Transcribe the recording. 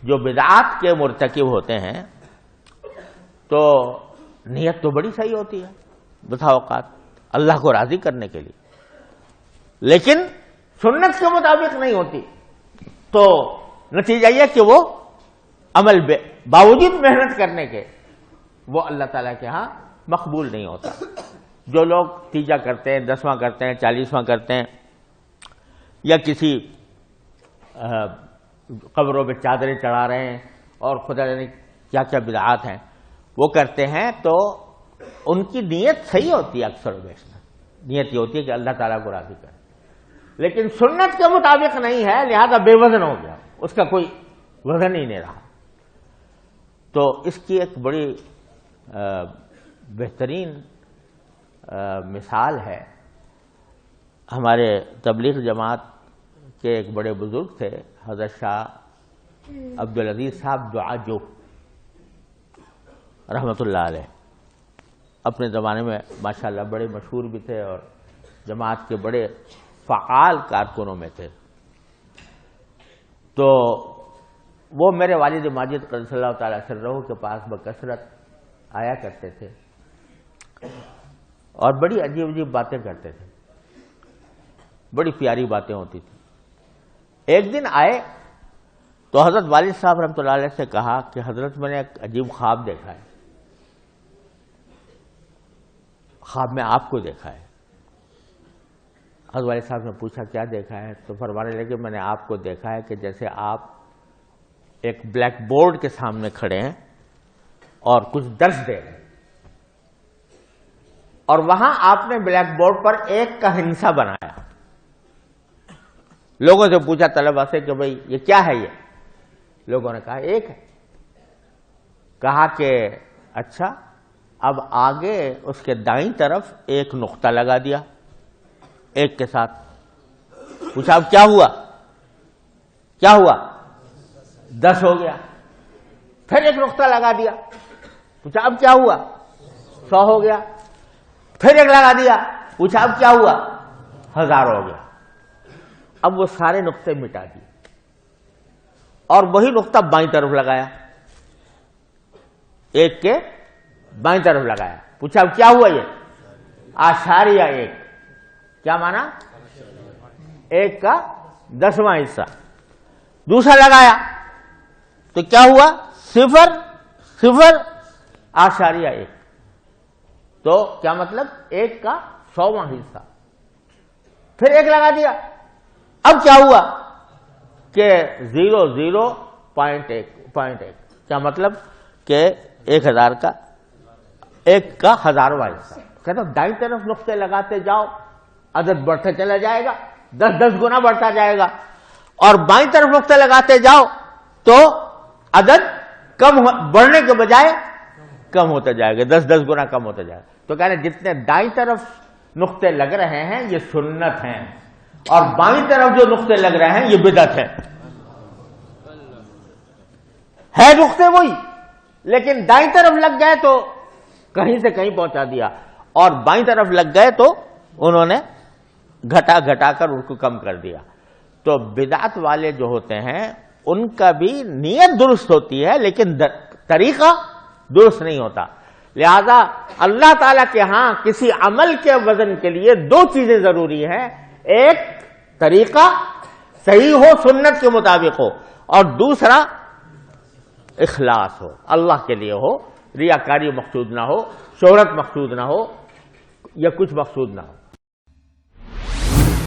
جو بدعات کے مرتکب ہوتے ہیں تو نیت تو بڑی صحیح ہوتی ہے بسا اوقات اللہ کو راضی کرنے کے لیے، لیکن سنت کے مطابق نہیں ہوتی، تو نتیجہ یہ کہ وہ عمل باوجود محنت کرنے کے وہ اللہ تعالیٰ کے ہاں مقبول نہیں ہوتا۔ جو لوگ تیجا کرتے ہیں، 10واں کرتے ہیں، 40واں کرتے ہیں، یا کسی قبروں پہ چادریں چڑھا رہے ہیں اور خدا جانے کیا کیا بدعات ہیں وہ کرتے ہیں، تو ان کی نیت صحیح ہوتی ہے، اکثر و بیشتر نیت یہ ہوتی ہے کہ اللہ تعالیٰ کو راضی کرے، لیکن سنت کے مطابق نہیں ہے، لہذا بے وزن ہو گیا، اس کا کوئی وزن ہی نہیں رہا۔ تو اس کی ایک بڑی بہترین مثال ہے، ہمارے تبلیغ جماعت کے ایک بڑے بزرگ تھے حضرت شاہ عبدالعزیز صاحب دعاجو رحمۃ اللہ علیہ، اپنے زمانے میں ماشاءاللہ بڑے مشہور بھی تھے اور جماعت کے بڑے فعال کارکنوں میں تھے۔ تو وہ میرے والد ماجد قدس اللہ تعالی سرہ کے پاس بکثرت آیا کرتے تھے اور بڑی عجیب عجیب باتیں کرتے تھے، بڑی پیاری باتیں ہوتی تھیں۔ ایک دن آئے تو حضرت والد صاحب رحمۃ اللہ علیہ سے کہا کہ حضرت میں نے ایک عجیب خواب دیکھا ہے، خواب میں آپ کو دیکھا ہے۔ حضرت والد صاحب نے پوچھا کیا دیکھا ہے؟ تو فرمانے لگے میں نے آپ کو دیکھا ہے کہ جیسے آپ ایک بلیک بورڈ کے سامنے کھڑے ہیں اور کچھ درس دے رہے ہیں، اور وہاں آپ نے بلیک بورڈ پر ایک کا ہندسہ بنایا۔ لوگوں سے پوچھا طلبہ سے کہ بھئی یہ کیا ہے؟ یہ لوگوں نے کہا ایک ہے۔ کہا کہ اچھا، اب آگے اس کے دائیں طرف ایک نقطہ لگا دیا ایک کے ساتھ۔ پوچھا اب کیا ہوا؟ کیا ہوا؟ 10 ہو گیا۔ پھر ایک نقطہ لگا دیا، پوچھا اب کیا ہوا؟ 100 ہو گیا۔ پھر ایک لگا دیا، پوچھا اب کیا ہوا؟ 1000 ہو گیا۔ اب وہ سارے نقطے مٹا دیے اور وہی نقطہ بائیں طرف لگایا، ایک کے بائیں طرف لگایا۔ پوچھا اب کیا ہوا؟ یہ اشاریہ 1، کیا مانا؟ 1 کا 10واں حصہ۔ دوسرا لگایا تو کیا ہوا؟ 0.0.1، تو کیا مطلب 1 کا 100واں حصہ۔ پھر ایک لگا دیا، اب کیا ہوا کہ 0.0.1، کیا مطلب کہ 1000 کا 1 کا 1000واں حصہ۔ کہتا دائیں طرف نقطے لگاتے جاؤ، عدد بڑھتا چلا جائے گا، 10 گنا بڑھتا جائے گا، اور بائیں طرف نقطے لگاتے جاؤ تو عدد بڑھنے کے بجائے کم ہوتا جائے گا، 10 گنا کم ہوتا جائے گا۔ تو کہہ رہے جتنے دائیں طرف نقطے لگ رہے ہیں یہ سنت ہیں، اور بائیں طرف جو نقطے لگ رہے ہیں یہ بدعت ہے نقطے وہی، لیکن دائیں طرف لگ گئے تو کہیں سے کہیں پہنچا دیا، اور بائیں طرف لگ گئے تو انہوں نے گھٹا کر ان کو کم کر دیا۔ تو بدعت والے جو ہوتے ہیں ان کا بھی نیت درست ہوتی ہے لیکن طریقہ درست نہیں ہوتا۔ لہذا اللہ تعالیٰ کے ہاں کسی عمل کے وزن کے لیے 2 چیزیں ضروری ہیں، ایک طریقہ صحیح ہو، سنت کے مطابق ہو، اور دوسرا اخلاص ہو، اللہ کے لیے ہو، ریاکاری مقصود نہ ہو، شہرت مقصود نہ ہو، یا کچھ مقصود نہ ہو۔